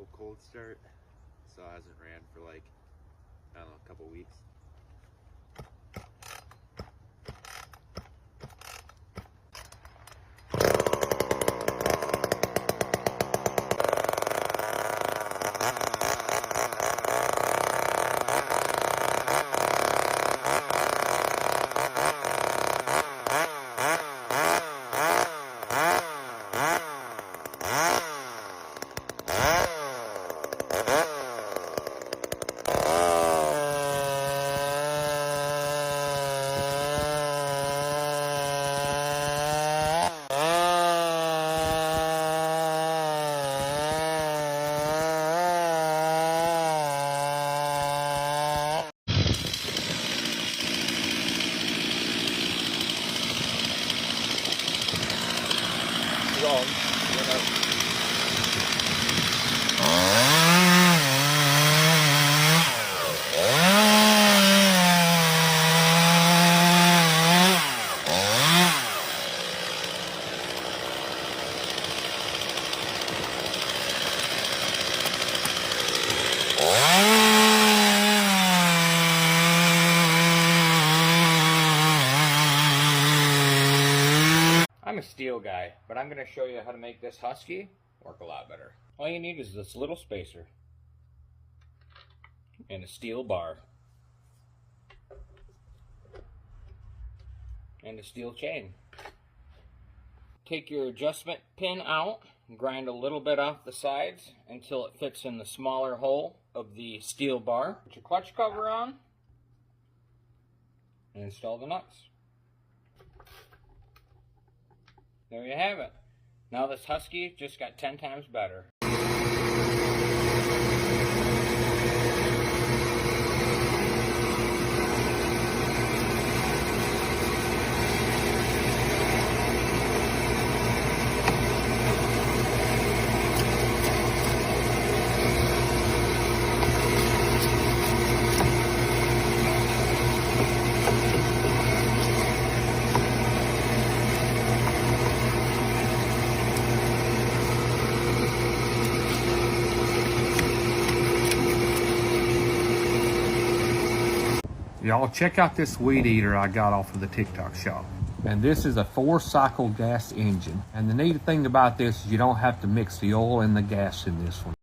little cold start, so it hasn't ran for like, I don't know, a couple weeks. I'm a steel guy, but I'm going to show you how to make this Husky work a lot better. All you need is this little spacer and a steel bar and a steel chain. Take your adjustment pin out and grind a little bit off the sides until it fits in the smaller hole of the steel bar. Put your clutch cover on and install the nuts. There you have it. Now this Husky just got 10 times better. Y'all check out this weed eater I got off of the TikTok shop. And this is a 4-cycle gas engine. And the neat thing about this is you don't have to mix the oil and the gas in this one.